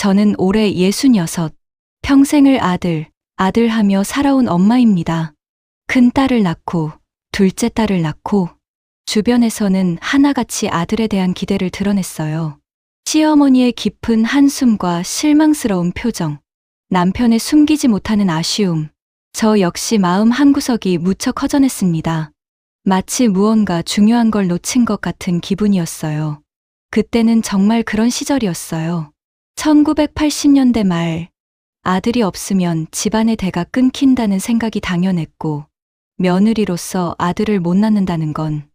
저는 올해 66, 평생을 아들 하며 살아온 엄마입니다. 큰 딸을 낳고, 둘째 딸을 낳고, 주변에서는 하나같이 아들에 대한 기대를 드러냈어요. 시어머니의 깊은 한숨과 실망스러운 표정, 남편의 숨기지 못하는 아쉬움, 저 역시 마음 한구석이 무척 허전했습니다. 마치 무언가 중요한 걸 놓친 것 같은 기분이었어요. 그때는 정말 그런 시절이었어요. 1980년대 말, 아들이 없으면 집안의 대가 끊긴다는 생각이 당연했고, 며느리로서 아들을 못 낳는다는 건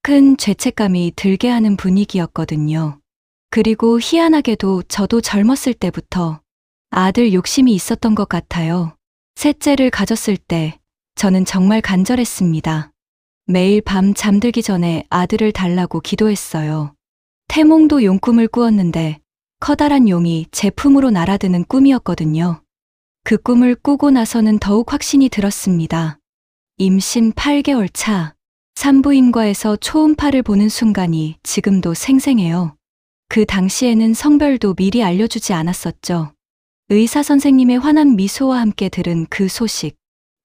큰 죄책감이 들게 하는 분위기였거든요. 그리고 희한하게도 저도 젊었을 때부터 아들 욕심이 있었던 것 같아요. 셋째를 가졌을 때 저는 정말 간절했습니다. 매일 밤 잠들기 전에 아들을 달라고 기도했어요. 태몽도 용꿈을 꾸었는데 커다란 용이 제 품으로 날아드는 꿈이었거든요. 그 꿈을 꾸고 나서는 더욱 확신이 들었습니다. 임신 8개월 차, 산부인과에서 초음파를 보는 순간이 지금도 생생해요. 그 당시에는 성별도 미리 알려주지 않았었죠. 의사 선생님의 환한 미소와 함께 들은 그 소식,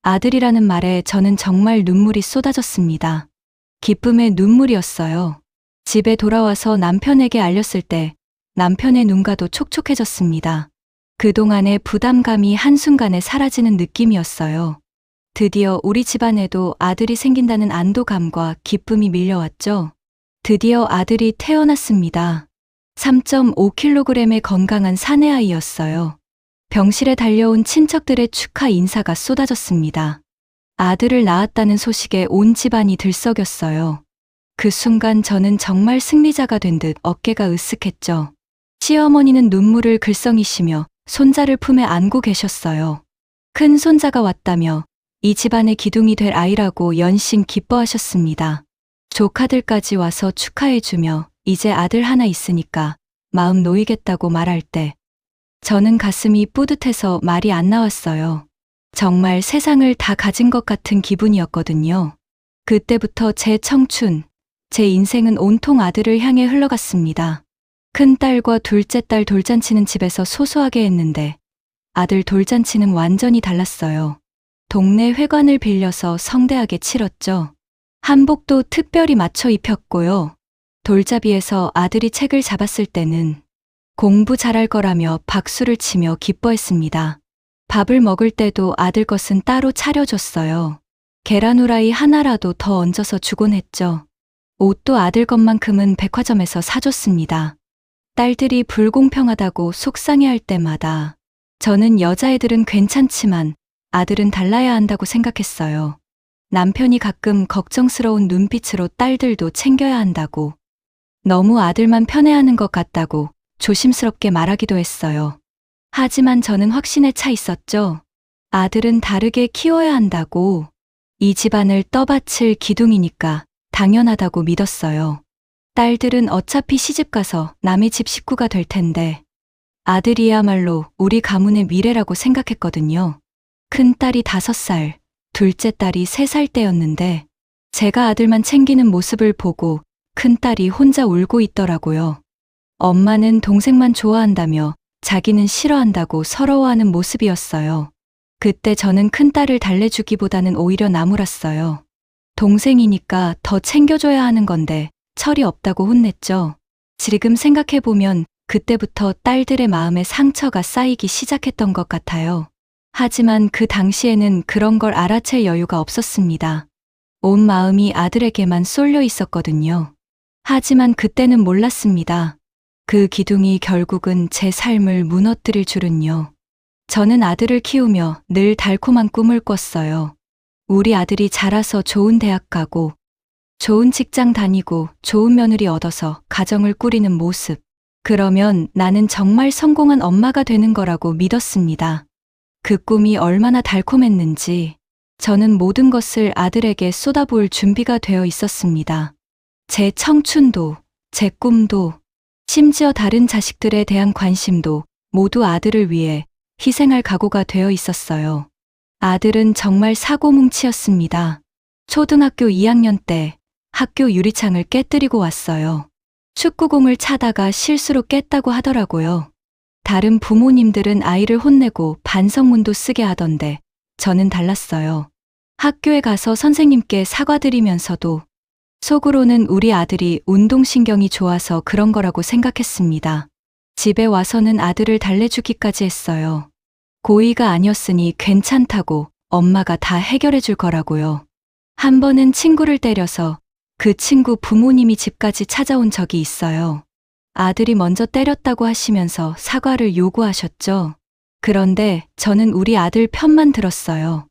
아들이라는 말에 저는 정말 눈물이 쏟아졌습니다. 기쁨의 눈물이었어요. 집에 돌아와서 남편에게 알렸을 때 남편의 눈가도 촉촉해졌습니다. 그동안의 부담감이 한순간에 사라지는 느낌이었어요. 드디어 우리 집안에도 아들이 생긴다는 안도감과 기쁨이 밀려왔죠. 드디어 아들이 태어났습니다. 3.5kg의 건강한 사내아이였어요. 병실에 달려온 친척들의 축하 인사가 쏟아졌습니다. 아들을 낳았다는 소식에 온 집안이 들썩였어요. 그 순간 저는 정말 승리자가 된 듯 어깨가 으쓱했죠. 시어머니는 눈물을 글썽이시며 손자를 품에 안고 계셨어요. 큰 손자가 왔다며 이 집안의 기둥이 될 아이라고 연신 기뻐하셨습니다. 조카들까지 와서 축하해주며 이제 아들 하나 있으니까 마음 놓이겠다고 말할 때 저는 가슴이 뿌듯해서 말이 안 나왔어요. 정말 세상을 다 가진 것 같은 기분이었거든요. 그때부터 제 청춘, 제 인생은 온통 아들을 향해 흘러갔습니다. 큰딸과 둘째 딸 돌잔치는 집에서 소소하게 했는데 아들 돌잔치는 완전히 달랐어요. 동네 회관을 빌려서 성대하게 치렀죠. 한복도 특별히 맞춰 입혔고요. 돌잡이에서 아들이 책을 잡았을 때는 공부 잘할 거라며 박수를 치며 기뻐했습니다. 밥을 먹을 때도 아들 것은 따로 차려줬어요. 계란 후라이 하나라도 더 얹어서 주곤 했죠. 옷도 아들 것만큼은 백화점에서 사줬습니다. 딸들이 불공평하다고 속상해할 때마다 저는 여자애들은 괜찮지만 아들은 달라야 한다고 생각했어요. 남편이 가끔 걱정스러운 눈빛으로 딸들도 챙겨야 한다고, 너무 아들만 편애하는 것 같다고 조심스럽게 말하기도 했어요. 하지만 저는 확신에 차 있었죠. 아들은 다르게 키워야 한다고, 이 집안을 떠받칠 기둥이니까 당연하다고 믿었어요. 딸들은 어차피 시집가서 남의 집 식구가 될 텐데 아들이야말로 우리 가문의 미래라고 생각했거든요. 큰딸이 5살, 둘째 딸이 3살 때였는데 제가 아들만 챙기는 모습을 보고 큰딸이 혼자 울고 있더라고요. 엄마는 동생만 좋아한다며 자기는 싫어한다고 서러워하는 모습이었어요. 그때 저는 큰딸을 달래주기보다는 오히려 나무랐어요. 동생이니까 더 챙겨줘야 하는 건데 철이 없다고 혼냈죠. 지금 생각해보면 그때부터 딸들의 마음에 상처가 쌓이기 시작했던 것 같아요. 하지만 그 당시에는 그런 걸 알아챌 여유가 없었습니다. 온 마음이 아들에게만 쏠려 있었거든요. 하지만 그때는 몰랐습니다. 그 기둥이 결국은 제 삶을 무너뜨릴 줄은요. 저는 아들을 키우며 늘 달콤한 꿈을 꿨어요. 우리 아들이 자라서 좋은 대학 가고, 좋은 직장 다니고, 좋은 며느리 얻어서 가정을 꾸리는 모습. 그러면 나는 정말 성공한 엄마가 되는 거라고 믿었습니다. 그 꿈이 얼마나 달콤했는지 저는 모든 것을 아들에게 쏟아부을 준비가 되어 있었습니다. 제 청춘도, 제 꿈도, 심지어 다른 자식들에 대한 관심도 모두 아들을 위해 희생할 각오가 되어 있었어요. 아들은 정말 사고뭉치였습니다. 초등학교 2학년 때 학교 유리창을 깨뜨리고 왔어요. 축구공을 차다가 실수로 깼다고 하더라고요. 다른 부모님들은 아이를 혼내고 반성문도 쓰게 하던데 저는 달랐어요. 학교에 가서 선생님께 사과드리면서도 속으로는 우리 아들이 운동신경이 좋아서 그런 거라고 생각했습니다. 집에 와서는 아들을 달래주기까지 했어요. 고의가 아니었으니 괜찮다고 엄마가 다 해결해 줄 거라고요. 한 번은 친구를 때려서 그 친구 부모님이 집까지 찾아온 적이 있어요. 아들이 먼저 때렸다고 하시면서 사과를 요구하셨죠. 그런데 저는 우리 아들 편만 들었어요.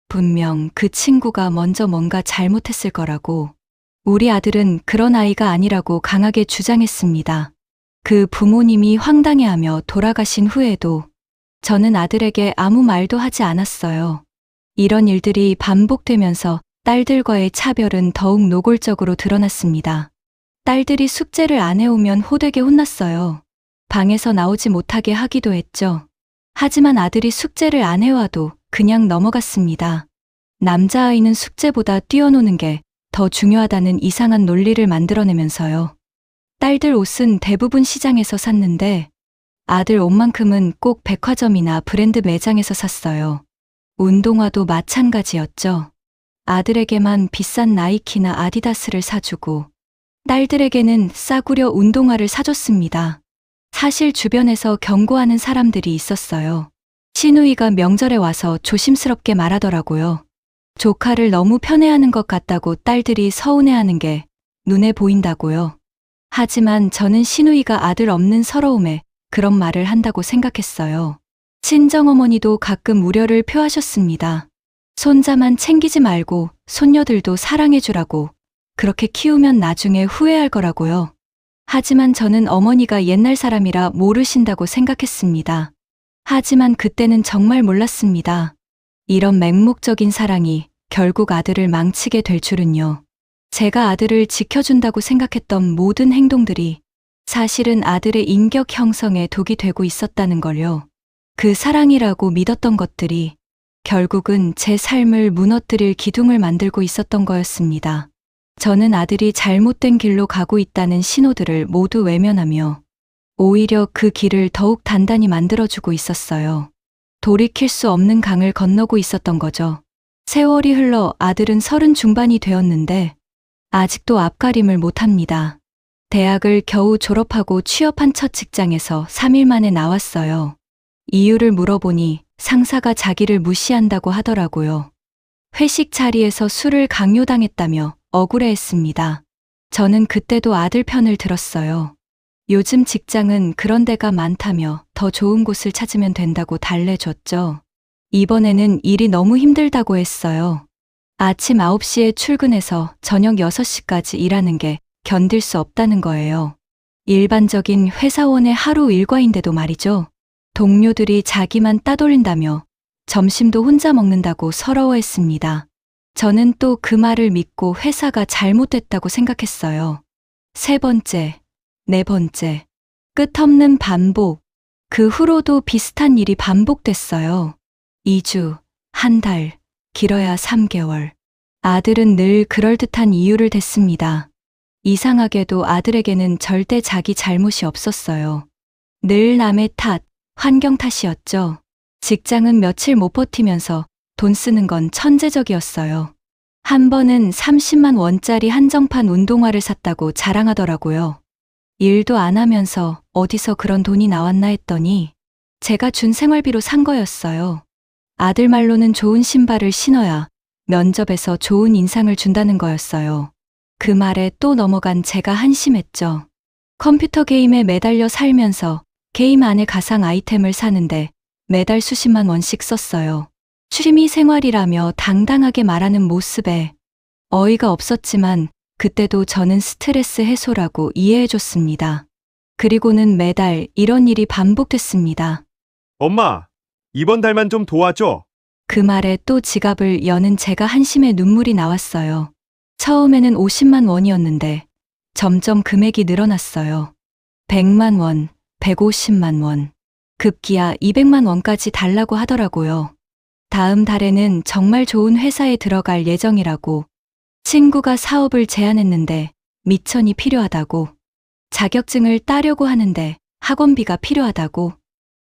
분명 그 친구가 먼저 뭔가 잘못했을 거라고. 우리 아들은 그런 아이가 아니라고 강하게 주장했습니다. 그 부모님이 황당해하며 돌아가신 후에도 저는 아들에게 아무 말도 하지 않았어요. 이런 일들이 반복되면서 딸들과의 차별은 더욱 노골적으로 드러났습니다. 딸들이 숙제를 안 해오면 호되게 혼났어요. 방에서 나오지 못하게 하기도 했죠. 하지만 아들이 숙제를 안 해와도 그냥 넘어갔습니다. 남자아이는 숙제보다 뛰어노는 게 더 중요하다는 이상한 논리를 만들어내면서요. 딸들 옷은 대부분 시장에서 샀는데 아들 옷만큼은 꼭 백화점이나 브랜드 매장에서 샀어요. 운동화도 마찬가지였죠. 아들에게만 비싼 나이키나 아디다스를 사주고 딸들에게는 싸구려 운동화를 사줬습니다. 사실 주변에서 경고하는 사람들이 있었어요. 시누이가 명절에 와서 조심스럽게 말하더라고요. 조카를 너무 편애하는 것 같다고 딸들이 서운해하는 게 눈에 보인다고요. 하지만 저는 시누이가 아들 없는 서러움에 그런 말을 한다고 생각했어요. 친정어머니도 가끔 우려를 표하셨습니다. 손자만 챙기지 말고 손녀들도 사랑해주라고. 그렇게 키우면 나중에 후회할 거라고요. 하지만 저는 어머니가 옛날 사람이라 모르신다고 생각했습니다. 하지만 그때는 정말 몰랐습니다. 이런 맹목적인 사랑이 결국 아들을 망치게 될 줄은요. 제가 아들을 지켜준다고 생각했던 모든 행동들이 사실은 아들의 인격 형성에 독이 되고 있었다는 걸요. 그 사랑이라고 믿었던 것들이 결국은 제 삶을 무너뜨릴 기둥을 만들고 있었던 거였습니다. 저는 아들이 잘못된 길로 가고 있다는 신호들을 모두 외면하며 오히려 그 길을 더욱 단단히 만들어주고 있었어요. 돌이킬 수 없는 강을 건너고 있었던 거죠. 세월이 흘러 아들은 30 중반이 되었는데 아직도 앞가림을 못합니다. 대학을 겨우 졸업하고 취업한 첫 직장에서 3일 만에 나왔어요. 이유를 물어보니 상사가 자기를 무시한다고 하더라고요. 회식 자리에서 술을 강요당했다며 억울해했습니다. 저는 그때도 아들 편을 들었어요. 요즘 직장은 그런 데가 많다며 더 좋은 곳을 찾으면 된다고 달래줬죠. 이번에는 일이 너무 힘들다고 했어요. 아침 9시에 출근해서 저녁 6시까지 일하는 게 견딜 수 없다는 거예요. 일반적인 회사원의 하루 일과인데도 말이죠. 동료들이 자기만 따돌린다며 점심도 혼자 먹는다고 서러워했습니다. 저는 또 그 말을 믿고 회사가 잘못됐다고 생각했어요. 세 번째, 네 번째, 끝없는 반복. 그 후로도 비슷한 일이 반복됐어요. 2주, 한 달, 길어야 3개월. 아들은 늘 그럴듯한 이유를 댔습니다. 이상하게도 아들에게는 절대 자기 잘못이 없었어요. 늘 남의 탓, 환경 탓이었죠. 직장은 며칠 못 버티면서 돈 쓰는 건 천재적이었어요. 한 번은 30만 원짜리 한정판 운동화를 샀다고 자랑하더라고요. 일도 안 하면서 어디서 그런 돈이 나왔나 했더니 제가 준 생활비로 산 거였어요. 아들 말로는 좋은 신발을 신어야 면접에서 좋은 인상을 준다는 거였어요. 그 말에 또 넘어간 제가 한심했죠. 컴퓨터 게임에 매달려 살면서 게임 안에 가상 아이템을 사는데 매달 수십만 원씩 썼어요. 취미 생활이라며 당당하게 말하는 모습에 어이가 없었지만 그때도 저는 스트레스 해소라고 이해해줬습니다. 그리고는 매달 이런 일이 반복됐습니다. 엄마, 이번 달만 좀 도와줘. 그 말에 또 지갑을 여는 제가 한심해 눈물이 나왔어요. 처음에는 50만 원이었는데 점점 금액이 늘어났어요. 100만 원, 150만 원, 급기야 200만 원까지 달라고 하더라고요. 다음 달에는 정말 좋은 회사에 들어갈 예정이라고 친구가 사업을 제안했는데 미천이 필요하다고 자격증을 따려고 하는데 학원비가 필요하다고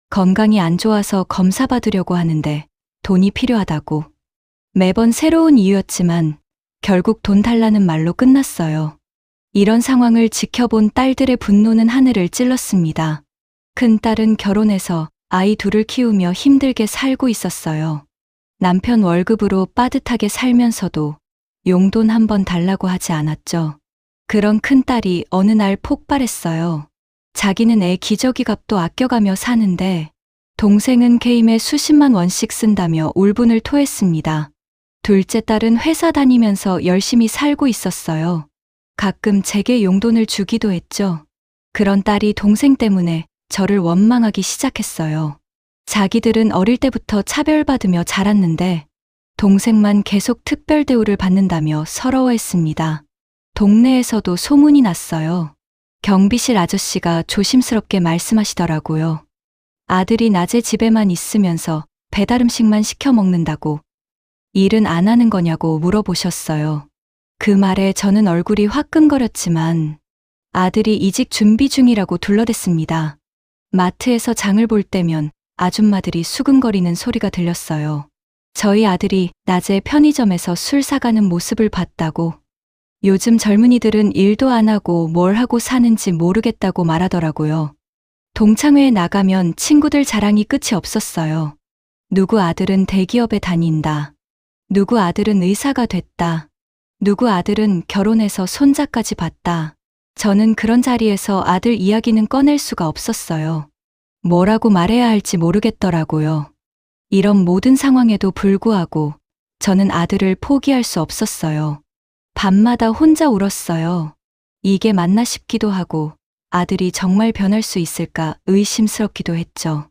건강이 안 좋아서 검사 받으려고 하는데 돈이 필요하다고. 매번 새로운 이유였지만 결국 돈 달라는 말로 끝났어요. 이런 상황을 지켜본 딸들의 분노는 하늘을 찔렀습니다. 큰딸은 결혼해서 아이 둘을 키우며 힘들게 살고 있었어요. 남편 월급으로 빠듯하게 살면서도 용돈 한 번 달라고 하지 않았죠. 그런 큰딸이 어느 날 폭발했어요. 자기는 애 기저귀 값도 아껴가며 사는데 동생은 게임에 수십만 원씩 쓴다며 울분을 토했습니다. 둘째 딸은 회사 다니면서 열심히 살고 있었어요. 가끔 제게 용돈을 주기도 했죠. 그런 딸이 동생 때문에 저를 원망하기 시작했어요. 자기들은 어릴 때부터 차별받으며 자랐는데 동생만 계속 특별 대우를 받는다며 서러워했습니다. 동네에서도 소문이 났어요. 경비실 아저씨가 조심스럽게 말씀하시더라고요. 아들이 낮에 집에만 있으면서 배달 음식만 시켜 먹는다고 일은 안 하는 거냐고 물어보셨어요. 그 말에 저는 얼굴이 화끈거렸지만 아들이 이직 준비 중이라고 둘러댔습니다. 마트에서 장을 볼 때면 아줌마들이 수근거리는 소리가 들렸어요. 저희 아들이 낮에 편의점에서 술 사가는 모습을 봤다고. 요즘 젊은이들은 일도 안 하고 뭘 하고 사는지 모르겠다고 말하더라고요. 동창회에 나가면 친구들 자랑이 끝이 없었어요. 누구 아들은 대기업에 다닌다. 누구 아들은 의사가 됐다. 누구 아들은 결혼해서 손자까지 봤다. 저는 그런 자리에서 아들 이야기는 꺼낼 수가 없었어요. 뭐라고 말해야 할지 모르겠더라고요. 이런 모든 상황에도 불구하고 저는 아들을 포기할 수 없었어요. 밤마다 혼자 울었어요. 이게 맞나 싶기도 하고 아들이 정말 변할 수 있을까 의심스럽기도 했죠.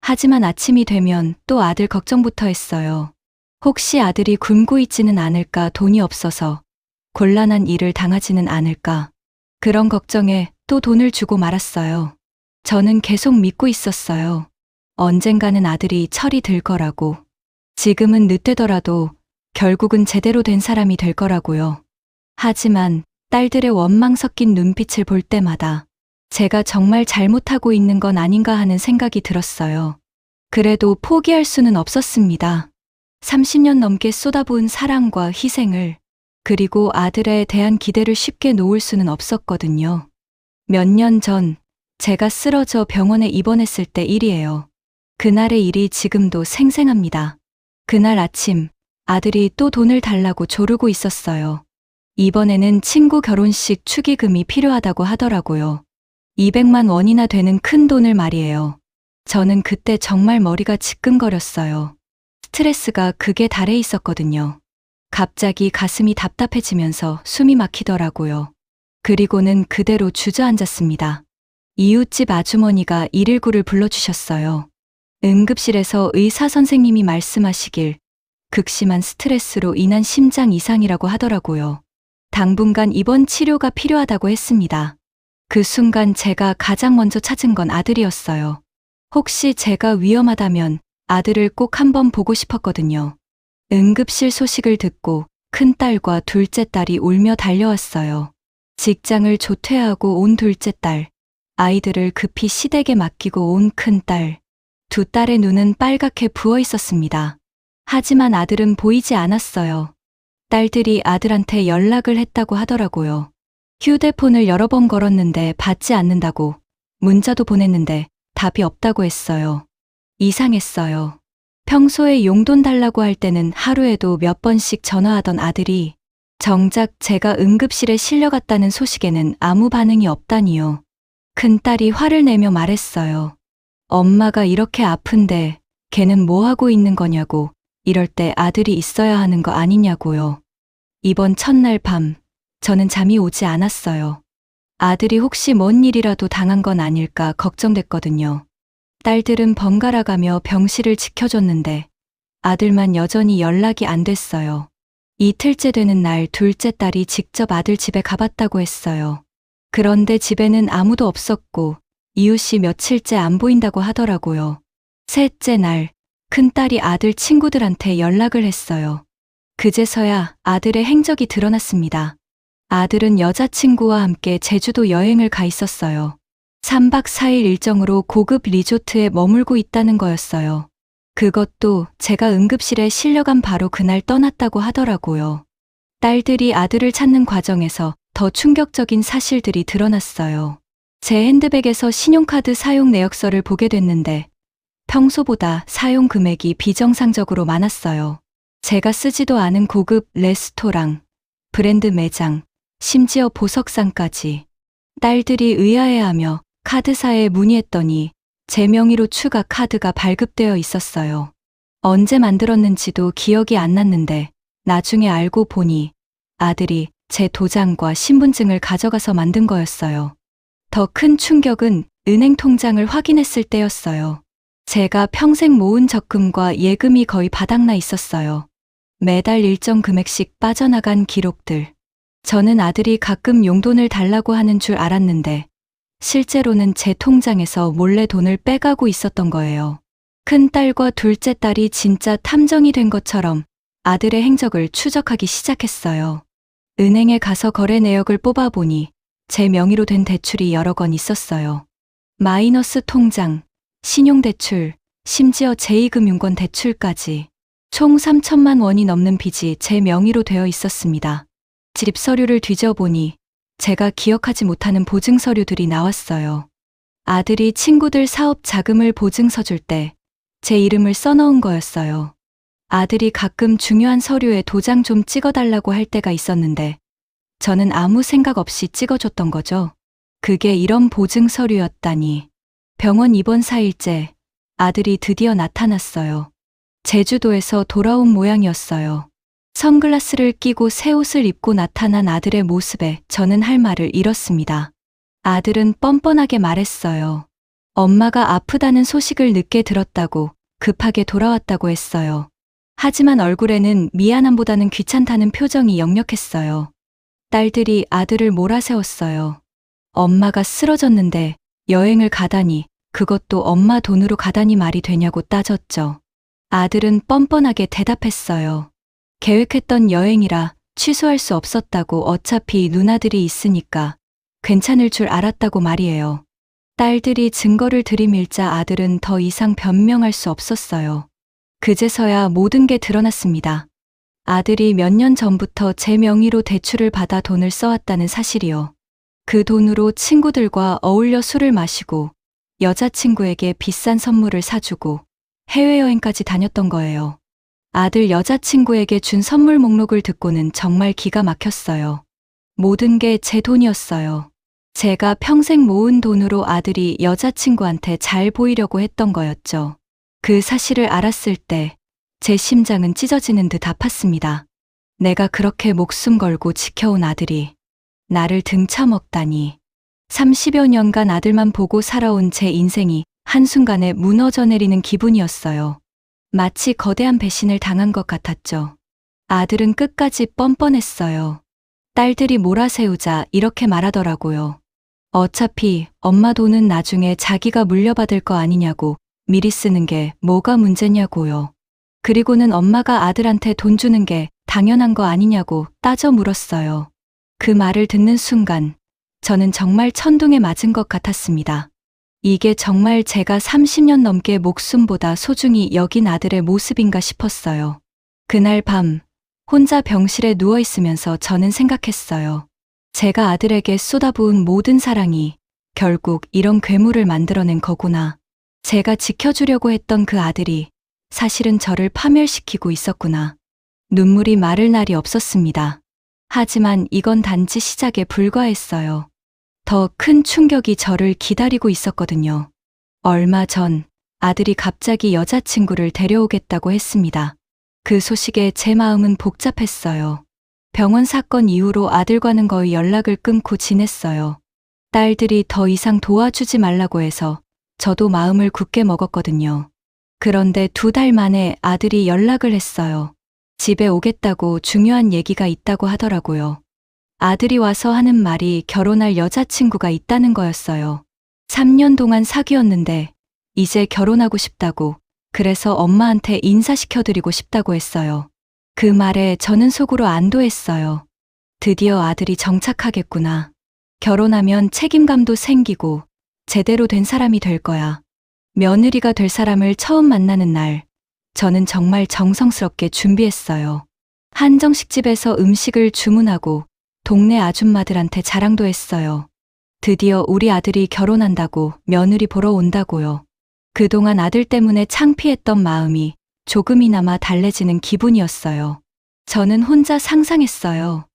하지만 아침이 되면 또 아들 걱정부터 했어요. 혹시 아들이 굶고 있지는 않을까, 돈이 없어서 곤란한 일을 당하지는 않을까. 그런 걱정에 또 돈을 주고 말았어요. 저는 계속 믿고 있었어요. 언젠가는 아들이 철이 들 거라고. 지금은 늦되더라도 결국은 제대로 된 사람이 될 거라고요. 하지만 딸들의 원망 섞인 눈빛을 볼 때마다 제가 정말 잘못하고 있는 건 아닌가 하는 생각이 들었어요. 그래도 포기할 수는 없었습니다. 30년 넘게 쏟아부은 사랑과 희생을, 그리고 아들에 대한 기대를 쉽게 놓을 수는 없었거든요. 몇 년 전 제가 쓰러져 병원에 입원했을 때 일이에요. 그날의 일이 지금도 생생합니다. 그날 아침 아들이 또 돈을 달라고 조르고 있었어요. 이번에는 친구 결혼식 축의금이 필요하다고 하더라고요. 200만 원이나 되는 큰 돈을 말이에요. 저는 그때 정말 머리가 지끈거렸어요. 스트레스가 극에 달해 있었거든요. 갑자기 가슴이 답답해지면서 숨이 막히더라고요. 그리고는 그대로 주저앉았습니다. 이웃집 아주머니가 119를 불러주셨어요. 응급실에서 의사 선생님이 말씀하시길 극심한 스트레스로 인한 심장 이상이라고 하더라고요. 당분간 입원 치료가 필요하다고 했습니다. 그 순간 제가 가장 먼저 찾은 건 아들이었어요. 혹시 제가 위험하다면 아들을 꼭 한번 보고 싶었거든요. 응급실 소식을 듣고 큰딸과 둘째 딸이 울며 달려왔어요. 직장을 조퇴하고 온 둘째 딸, 아이들을 급히 시댁에 맡기고 온 큰딸, 두 딸의 눈은 빨갛게 부어 있었습니다. 하지만 아들은 보이지 않았어요. 딸들이 아들한테 연락을 했다고 하더라고요. 휴대폰을 여러 번 걸었는데 받지 않는다고, 문자도 보냈는데 답이 없다고 했어요. 이상했어요. 평소에 용돈 달라고 할 때는 하루에도 몇 번씩 전화하던 아들이 정작 제가 응급실에 실려갔다는 소식에는 아무 반응이 없다니요. 큰딸이 화를 내며 말했어요. 엄마가 이렇게 아픈데 걔는 뭐 하고 있는 거냐고, 이럴 때 아들이 있어야 하는 거 아니냐고요. 이번 첫날 밤 저는 잠이 오지 않았어요. 아들이 혹시 뭔 일이라도 당한 건 아닐까 걱정됐거든요. 딸들은 번갈아가며 병실을 지켜줬는데 아들만 여전히 연락이 안 됐어요. 이틀째 되는 날 둘째 딸이 직접 아들 집에 가봤다고 했어요. 그런데 집에는 아무도 없었고 이웃이 며칠째 안 보인다고 하더라고요. 셋째 날 큰딸이 아들 친구들한테 연락을 했어요. 그제서야 아들의 행적이 드러났습니다. 아들은 여자친구와 함께 제주도 여행을 가 있었어요. 3박 4일 일정으로 고급 리조트에 머물고 있다는 거였어요. 그것도 제가 응급실에 실려간 바로 그날 떠났다고 하더라고요. 딸들이 아들을 찾는 과정에서 더 충격적인 사실들이 드러났어요. 제 핸드백에서 신용카드 사용 내역서를 보게 됐는데 평소보다 사용 금액이 비정상적으로 많았어요. 제가 쓰지도 않은 고급 레스토랑, 브랜드 매장, 심지어 보석상까지. 딸들이 의아해하며 카드사에 문의했더니 제 명의로 추가 카드가 발급되어 있었어요. 언제 만들었는지도 기억이 안 났는데 나중에 알고 보니 아들이 제 도장과 신분증을 가져가서 만든 거였어요. 더 큰 충격은 은행 통장을 확인했을 때였어요. 제가 평생 모은 적금과 예금이 거의 바닥나 있었어요. 매달 일정 금액씩 빠져나간 기록들. 저는 아들이 가끔 용돈을 달라고 하는 줄 알았는데 실제로는 제 통장에서 몰래 돈을 빼가고 있었던 거예요. 큰딸과 둘째 딸이 진짜 탐정이 된 것처럼 아들의 행적을 추적하기 시작했어요. 은행에 가서 거래 내역을 뽑아보니 제 명의로 된 대출이 여러 건 있었어요. 마이너스 통장, 신용대출, 심지어 제2금융권 대출까지 총 3천만 원이 넘는 빚이 제 명의로 되어 있었습니다. 집 서류를 뒤져보니 제가 기억하지 못하는 보증 서류들이 나왔어요. 아들이 친구들 사업 자금을 보증서 줄 때 제 이름을 써넣은 거였어요. 아들이 가끔 중요한 서류에 도장 좀 찍어달라고 할 때가 있었는데 저는 아무 생각 없이 찍어줬던 거죠. 그게 이런 보증 서류였다니. 병원 입원 4일째 아들이 드디어 나타났어요. 제주도에서 돌아온 모양이었어요. 선글라스를 끼고 새 옷을 입고 나타난 아들의 모습에 저는 할 말을 잃었습니다. 아들은 뻔뻔하게 말했어요. 엄마가 아프다는 소식을 늦게 들었다고 급하게 돌아왔다고 했어요. 하지만 얼굴에는 미안함보다는 귀찮다는 표정이 역력했어요. 딸들이 아들을 몰아세웠어요. 엄마가 쓰러졌는데 여행을 가다니 그것도 엄마 돈으로 가다니 말이 되냐고 따졌죠. 아들은 뻔뻔하게 대답했어요. 계획했던 여행이라 취소할 수 없었다고 어차피 누나들이 있으니까 괜찮을 줄 알았다고 말이에요. 딸들이 증거를 들이밀자 아들은 더 이상 변명할 수 없었어요. 그제서야 모든 게 드러났습니다. 아들이 몇 년 전부터 제 명의로 대출을 받아 돈을 써왔다는 사실이요. 그 돈으로 친구들과 어울려 술을 마시고 여자친구에게 비싼 선물을 사주고 해외여행까지 다녔던 거예요. 아들 여자친구에게 준 선물 목록을 듣고는 정말 기가 막혔어요. 모든 게 제 돈이었어요. 제가 평생 모은 돈으로 아들이 여자친구한테 잘 보이려고 했던 거였죠. 그 사실을 알았을 때 제 심장은 찢어지는 듯 아팠습니다. 내가 그렇게 목숨 걸고 지켜온 아들이 나를 등쳐먹다니. 30여 년간 아들만 보고 살아온 제 인생이 한순간에 무너져 내리는 기분이었어요. 마치 거대한 배신을 당한 것 같았죠. 아들은 끝까지 뻔뻔했어요. 딸들이 몰아세우자 이렇게 말하더라고요. 어차피 엄마 돈은 나중에 자기가 물려받을 거 아니냐고 미리 쓰는 게 뭐가 문제냐고요. 그리고는 엄마가 아들한테 돈 주는 게 당연한 거 아니냐고 따져 물었어요. 그 말을 듣는 순간 저는 정말 천둥에 맞은 것 같았습니다. 이게 정말 제가 30년 넘게 목숨보다 소중히 여긴 아들의 모습인가 싶었어요. 그날 밤 혼자 병실에 누워 있으면서 저는 생각했어요. 제가 아들에게 쏟아부은 모든 사랑이 결국 이런 괴물을 만들어낸 거구나. 제가 지켜주려고 했던 그 아들이 사실은 저를 파멸시키고 있었구나. 눈물이 마를 날이 없었습니다. 하지만 이건 단지 시작에 불과했어요. 더 큰 충격이 저를 기다리고 있었거든요. 얼마 전 아들이 갑자기 여자친구를 데려오겠다고 했습니다. 그 소식에 제 마음은 복잡했어요. 병원 사건 이후로 아들과는 거의 연락을 끊고 지냈어요. 딸들이 더 이상 도와주지 말라고 해서 저도 마음을 굳게 먹었거든요. 그런데 2달 만에 아들이 연락을 했어요. 집에 오겠다고 중요한 얘기가 있다고 하더라고요. 아들이 와서 하는 말이 결혼할 여자친구가 있다는 거였어요. 3년 동안 사귀었는데 이제 결혼하고 싶다고, 그래서 엄마한테 인사시켜드리고 싶다고 했어요. 그 말에 저는 속으로 안도했어요. 드디어 아들이 정착하겠구나. 결혼하면 책임감도 생기고 제대로 된 사람이 될 거야. 며느리가 될 사람을 처음 만나는 날, 저는 정말 정성스럽게 준비했어요. 한정식집에서 음식을 주문하고 동네 아줌마들한테 자랑도 했어요. 드디어 우리 아들이 결혼한다고 며느리 보러 온다고요. 그동안 아들 때문에 창피했던 마음이 조금이나마 달래지는 기분이었어요. 저는 혼자 상상했어요.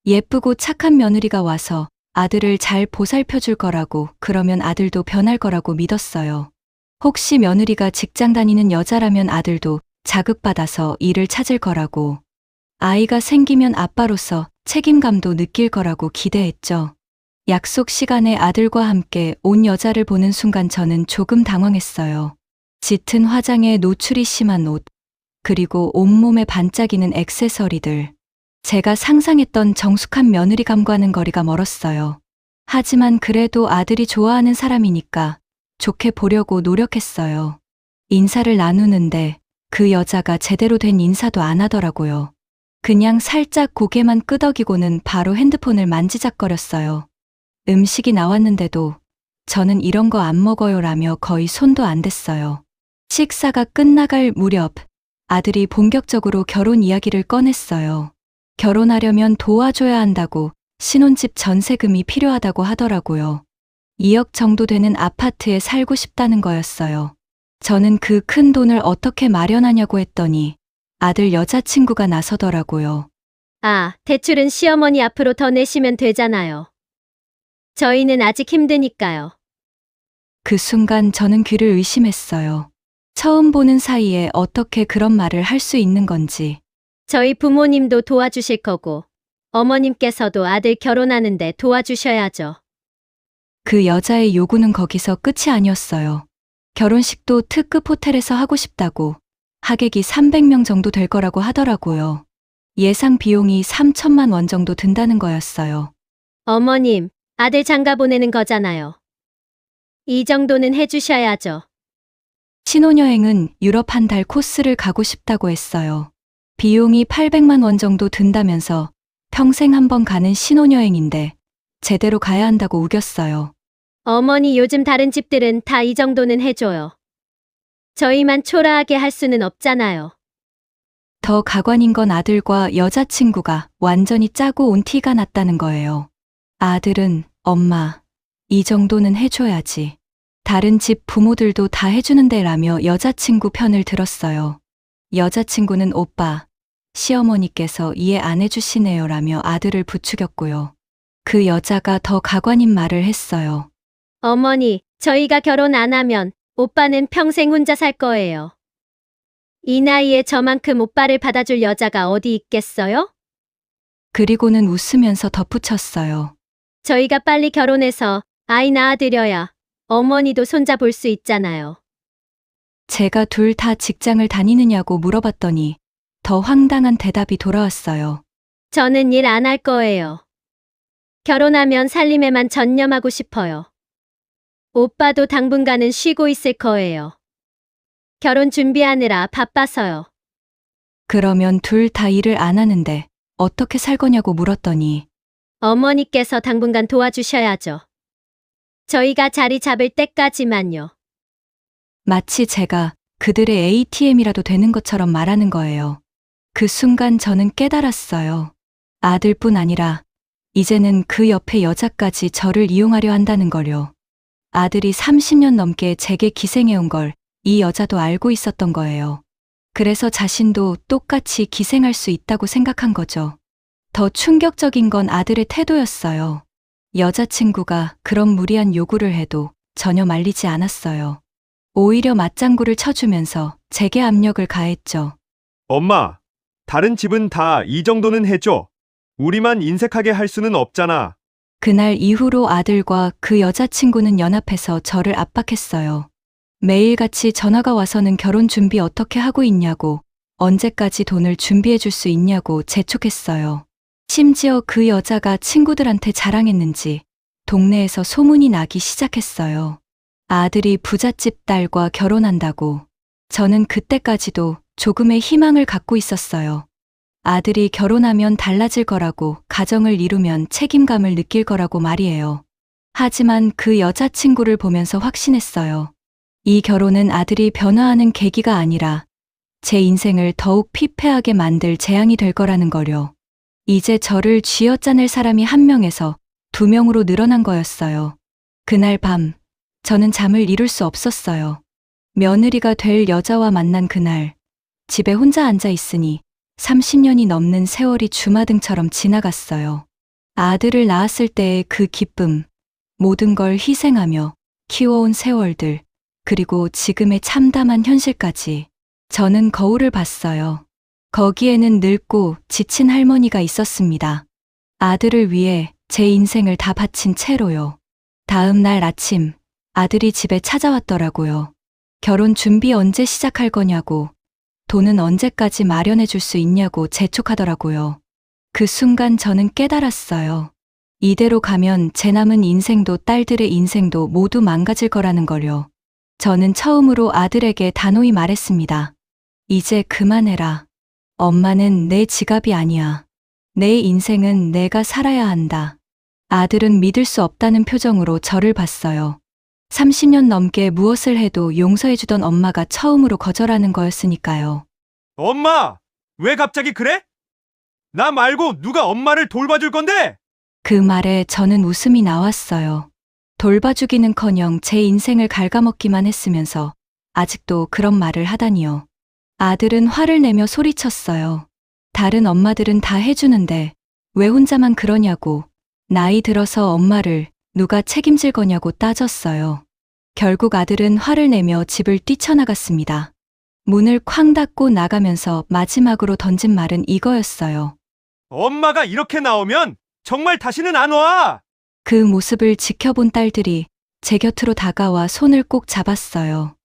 예쁘고 착한 며느리가 와서 아들을 잘 보살펴 줄 거라고, 그러면 아들도 변할 거라고 믿었어요. 혹시 며느리가 직장 다니는 여자라면 아들도 자극받아서 일을 찾을 거라고, 아이가 생기면 아빠로서 책임감도 느낄 거라고 기대했죠. 약속 시간에 아들과 함께 온 여자를 보는 순간 저는 조금 당황했어요. 짙은 화장에 노출이 심한 옷, 그리고 온몸에 반짝이는 액세서리들. 제가 상상했던 정숙한 며느리감과는 거리가 멀었어요. 하지만 그래도 아들이 좋아하는 사람이니까 좋게 보려고 노력했어요. 인사를 나누는데 그 여자가 제대로 된 인사도 안 하더라고요. 그냥 살짝 고개만 끄덕이고는 바로 핸드폰을 만지작거렸어요. 음식이 나왔는데도 저는 이런 거 안 먹어요라며 거의 손도 안 댔어요. 식사가 끝나갈 무렵 아들이 본격적으로 결혼 이야기를 꺼냈어요. 결혼하려면 도와줘야 한다고, 신혼집 전세금이 필요하다고 하더라고요. 2억 정도 되는 아파트에 살고 싶다는 거였어요. 저는 그 큰 돈을 어떻게 마련하냐고 했더니 아들 여자친구가 나서더라고요. 아, 대출은 시어머니 앞으로 더 내시면 되잖아요. 저희는 아직 힘드니까요. 그 순간 저는 귀를 의심했어요. 처음 보는 사이에 어떻게 그런 말을 할 수 있는 건지. 저희 부모님도 도와주실 거고, 어머님께서도 아들 결혼하는데 도와주셔야죠. 그 여자의 요구는 거기서 끝이 아니었어요. 결혼식도 특급 호텔에서 하고 싶다고, 하객이 300명 정도 될 거라고 하더라고요. 예상 비용이 3천만 원 정도 든다는 거였어요. 어머님, 아들 장가 보내는 거잖아요. 이 정도는 해주셔야죠. 신혼여행은 유럽 한 달 코스를 가고 싶다고 했어요. 비용이 800만 원 정도 든다면서 평생 한 번 가는 신혼여행인데 제대로 가야 한다고 우겼어요. 어머니, 요즘 다른 집들은 다 이 정도는 해줘요. 저희만 초라하게 할 수는 없잖아요. 더 가관인 건 아들과 여자친구가 완전히 짜고 온 티가 났다는 거예요. 아들은 엄마, 이 정도는 해줘야지. 다른 집 부모들도 다 해주는데 라며 여자친구 편을 들었어요. 여자친구는 오빠, 시어머니께서 이해 안 해주시네요 라며 아들을 부추겼고요. 그 여자가 더 가관인 말을 했어요. 어머니, 저희가 결혼 안 하면 오빠는 평생 혼자 살 거예요. 이 나이에 저만큼 오빠를 받아줄 여자가 어디 있겠어요? 그리고는 웃으면서 덧붙였어요. 저희가 빨리 결혼해서 아이 낳아드려야 어머니도 손자 볼 수 있잖아요. 제가 둘 다 직장을 다니느냐고 물어봤더니 더 황당한 대답이 돌아왔어요. 저는 일 안 할 거예요. 결혼하면 살림에만 전념하고 싶어요. 오빠도 당분간은 쉬고 있을 거예요. 결혼 준비하느라 바빠서요. 그러면 둘 다 일을 안 하는데 어떻게 살 거냐고 물었더니 어머니께서 당분간 도와주셔야죠. 저희가 자리 잡을 때까지만요. 마치 제가 그들의 ATM이라도 되는 것처럼 말하는 거예요. 그 순간 저는 깨달았어요. 아들뿐 아니라 이제는 그 옆에 여자까지 저를 이용하려 한다는 걸요. 아들이 30년 넘게 제게 기생해온 걸 이 여자도 알고 있었던 거예요. 그래서 자신도 똑같이 기생할 수 있다고 생각한 거죠. 더 충격적인 건 아들의 태도였어요. 여자친구가 그런 무리한 요구를 해도 전혀 말리지 않았어요. 오히려 맞장구를 쳐주면서 제게 압력을 가했죠. 엄마, 다른 집은 다 이 정도는 해줘. 우리만 인색하게 할 수는 없잖아. 그날 이후로 아들과 그 여자친구는 연합해서 저를 압박했어요. 매일같이 전화가 와서는 결혼 준비 어떻게 하고 있냐고, 언제까지 돈을 준비해 줄 수 있냐고 재촉했어요. 심지어 그 여자가 친구들한테 자랑했는지 동네에서 소문이 나기 시작했어요. 아들이 부잣집 딸과 결혼한다고. 저는 그때까지도 조금의 희망을 갖고 있었어요. 아들이 결혼하면 달라질 거라고, 가정을 이루면 책임감을 느낄 거라고 말이에요. 하지만 그 여자친구를 보면서 확신했어요. 이 결혼은 아들이 변화하는 계기가 아니라 제 인생을 더욱 피폐하게 만들 재앙이 될 거라는 거요. 이제 저를 쥐어짜낼 사람이 한 명에서 두 명으로 늘어난 거였어요. 그날 밤, 저는 잠을 이룰 수 없었어요. 며느리가 될 여자와 만난 그날, 집에 혼자 앉아 있으니 30년이 넘는 세월이 주마등처럼 지나갔어요. 아들을 낳았을 때의 그 기쁨, 모든 걸 희생하며 키워온 세월들, 그리고 지금의 참담한 현실까지. 저는 거울을 봤어요. 거기에는 늙고 지친 할머니가 있었습니다. 아들을 위해 제 인생을 다 바친 채로요. 다음 날 아침, 아들이 집에 찾아왔더라고요. 결혼 준비 언제 시작할 거냐고, 돈은 언제까지 마련해 줄 수 있냐고 재촉하더라고요. 그 순간 저는 깨달았어요. 이대로 가면 제 남은 인생도 딸들의 인생도 모두 망가질 거라는 걸요. 저는 처음으로 아들에게 단호히 말했습니다. 이제 그만해라. 엄마는 내 지갑이 아니야. 내 인생은 내가 살아야 한다. 아들은 믿을 수 없다는 표정으로 저를 봤어요. 30년 넘게 무엇을 해도 용서해주던 엄마가 처음으로 거절하는 거였으니까요. 엄마! 왜 갑자기 그래? 나 말고 누가 엄마를 돌봐줄 건데? 그 말에 저는 웃음이 나왔어요. 돌봐주기는커녕 제 인생을 갉아먹기만 했으면서 아직도 그런 말을 하다니요. 아들은 화를 내며 소리쳤어요. 다른 엄마들은 다 해주는데 왜 혼자만 그러냐고, 나이 들어서 엄마를 누가 책임질 거냐고 따졌어요. 결국 아들은 화를 내며 집을 뛰쳐나갔습니다. 문을 쾅 닫고 나가면서 마지막으로 던진 말은 이거였어요. 엄마가 이렇게 나오면 정말 다시는 안 와! 그 모습을 지켜본 딸들이 제 곁으로 다가와 손을 꼭 잡았어요.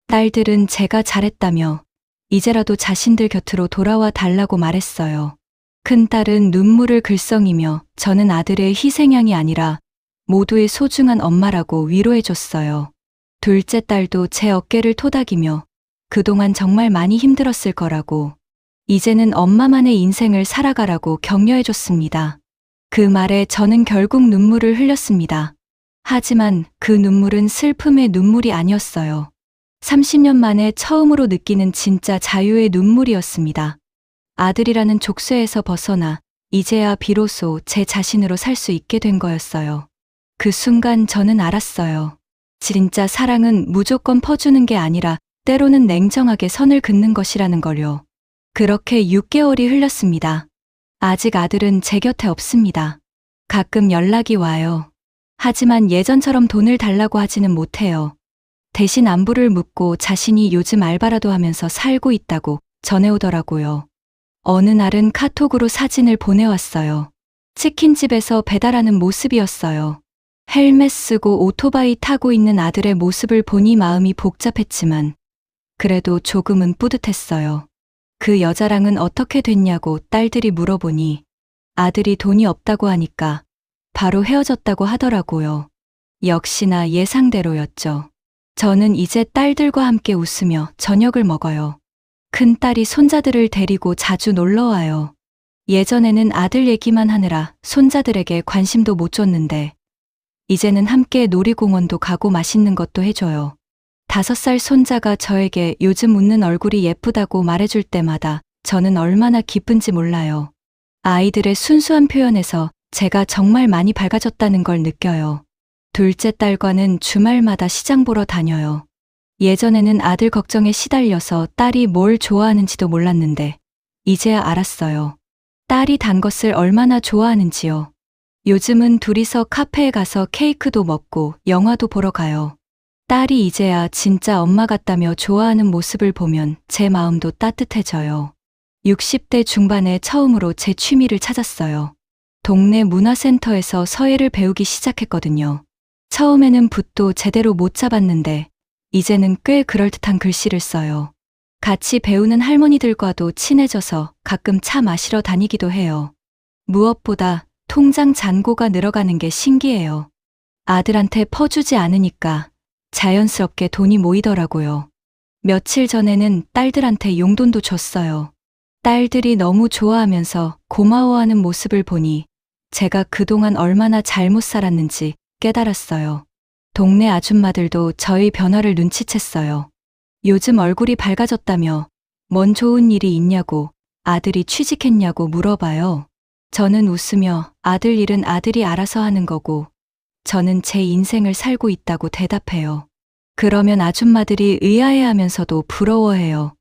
딸들은 제가 잘했다며 이제라도 자신들 곁으로 돌아와 달라고 말했어요. 큰딸은 눈물을 글썽이며 저는 아들의 희생양이 아니라 모두의 소중한 엄마라고 위로해줬어요. 둘째 딸도 제 어깨를 토닥이며 그동안 정말 많이 힘들었을 거라고, 이제는 엄마만의 인생을 살아가라고 격려해줬습니다. 그 말에 저는 결국 눈물을 흘렸습니다. 하지만 그 눈물은 슬픔의 눈물이 아니었어요. 30년 만에 처음으로 느끼는 진짜 자유의 눈물이었습니다. 아들이라는 족쇄에서 벗어나 이제야 비로소 제 자신으로 살 수 있게 된 거였어요. 그 순간 저는 알았어요. 진짜 사랑은 무조건 퍼주는 게 아니라 때로는 냉정하게 선을 긋는 것이라는 걸요. 그렇게 6개월이 흘렸습니다. 아직 아들은 제 곁에 없습니다. 가끔 연락이 와요. 하지만 예전처럼 돈을 달라고 하지는 못해요. 대신 안부를 묻고 자신이 요즘 알바라도 하면서 살고 있다고 전해오더라고요. 어느 날은 카톡으로 사진을 보내왔어요. 치킨집에서 배달하는 모습이었어요. 헬멧 쓰고 오토바이 타고 있는 아들의 모습을 보니 마음이 복잡했지만 그래도 조금은 뿌듯했어요. 그 여자랑은 어떻게 됐냐고 딸들이 물어보니 아들이 돈이 없다고 하니까 바로 헤어졌다고 하더라고요. 역시나 예상대로였죠. 저는 이제 딸들과 함께 웃으며 저녁을 먹어요. 큰딸이 손자들을 데리고 자주 놀러와요. 예전에는 아들 얘기만 하느라 손자들에게 관심도 못 줬는데 이제는 함께 놀이공원도 가고 맛있는 것도 해줘요. 5살 손자가 저에게 요즘 웃는 얼굴이 예쁘다고 말해줄 때마다 저는 얼마나 기쁜지 몰라요. 아이들의 순수한 표현에서 제가 정말 많이 밝아졌다는 걸 느껴요. 둘째 딸과는 주말마다 시장 보러 다녀요. 예전에는 아들 걱정에 시달려서 딸이 뭘 좋아하는지도 몰랐는데 이제야 알았어요. 딸이 단 것을 얼마나 좋아하는지요. 요즘은 둘이서 카페에 가서 케이크도 먹고 영화도 보러 가요. 딸이 이제야 진짜 엄마 같다며 좋아하는 모습을 보면 제 마음도 따뜻해져요. 60대 중반에 처음으로 제 취미를 찾았어요. 동네 문화센터에서 서예를 배우기 시작했거든요. 처음에는 붓도 제대로 못 잡았는데 이제는 꽤 그럴듯한 글씨를 써요. 같이 배우는 할머니들과도 친해져서 가끔 차 마시러 다니기도 해요. 무엇보다 통장 잔고가 늘어가는 게 신기해요. 아들한테 퍼주지 않으니까 자연스럽게 돈이 모이더라고요. 며칠 전에는 딸들한테 용돈도 줬어요. 딸들이 너무 좋아하면서 고마워하는 모습을 보니 제가 그동안 얼마나 잘못 살았는지 깨달았어요. 동네 아줌마들도 저의 변화를 눈치챘어요. 요즘 얼굴이 밝아졌다며 뭔 좋은 일이 있냐고, 아들이 취직했냐고 물어봐요. 저는 웃으며 아들 일은 아들이 알아서 하는 거고 저는 제 인생을 살고 있다고 대답해요. 그러면 아줌마들이 의아해하면서도 부러워해요.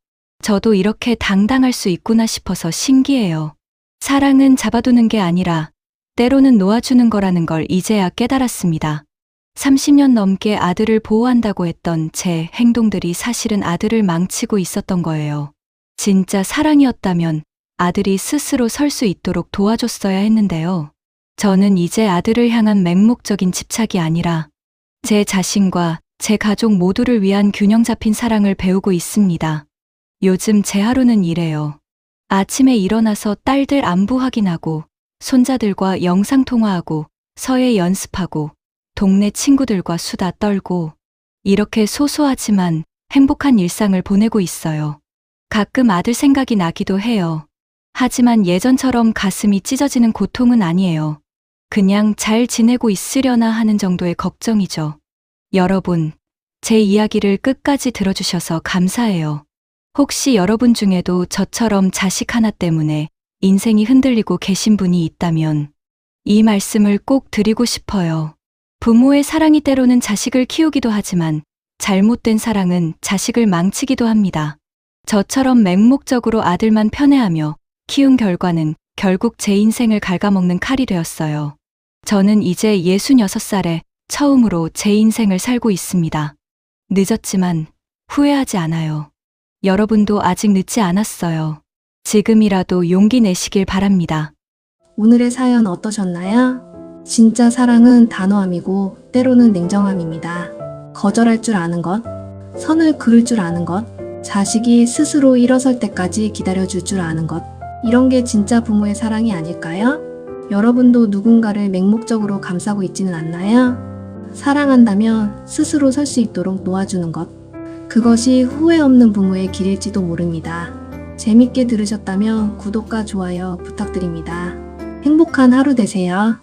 저도 이렇게 당당할 수 있구나 싶어서 신기해요. 사랑은 잡아두는 게 아니라 때로는 놓아주는 거라는 걸 이제야 깨달았습니다. 30년 넘게 아들을 보호한다고 했던 제 행동들이 사실은 아들을 망치고 있었던 거예요. 진짜 사랑이었다면 아들이 스스로 설 수 있도록 도와줬어야 했는데요. 저는 이제 아들을 향한 맹목적인 집착이 아니라 제 자신과 제 가족 모두를 위한 균형 잡힌 사랑을 배우고 있습니다. 요즘 제 하루는 이래요. 아침에 일어나서 딸들 안부 확인하고 손자들과 영상통화하고 서예 연습하고 동네 친구들과 수다 떨고 이렇게 소소하지만 행복한 일상을 보내고 있어요. 가끔 아들 생각이 나기도 해요. 하지만 예전처럼 가슴이 찢어지는 고통은 아니에요. 그냥 잘 지내고 있으려나 하는 정도의 걱정이죠. 여러분, 제 이야기를 끝까지 들어주셔서 감사해요. 혹시 여러분 중에도 저처럼 자식 하나 때문에 인생이 흔들리고 계신 분이 있다면 이 말씀을 꼭 드리고 싶어요. 부모의 사랑이 때로는 자식을 키우기도 하지만 잘못된 사랑은 자식을 망치기도 합니다. 저처럼 맹목적으로 아들만 편애하며 키운 결과는 결국 제 인생을 갉아먹는 칼이 되었어요. 저는 이제 66살에 처음으로 제 인생을 살고 있습니다. 늦었지만 후회하지 않아요. 여러분도 아직 늦지 않았어요. 지금이라도 용기 내시길 바랍니다. 오늘의 사연 어떠셨나요? 진짜 사랑은 단호함이고 때로는 냉정함입니다. 거절할 줄 아는 것, 선을 그을 줄 아는 것, 자식이 스스로 일어설 때까지 기다려줄 줄 아는 것, 이런 게 진짜 부모의 사랑이 아닐까요? 여러분도 누군가를 맹목적으로 감싸고 있지는 않나요? 사랑한다면 스스로 설 수 있도록 놓아주는 것, 그것이 후회 없는 부모의 길일지도 모릅니다. 재밌게 들으셨다면 구독과 좋아요 부탁드립니다. 행복한 하루 되세요.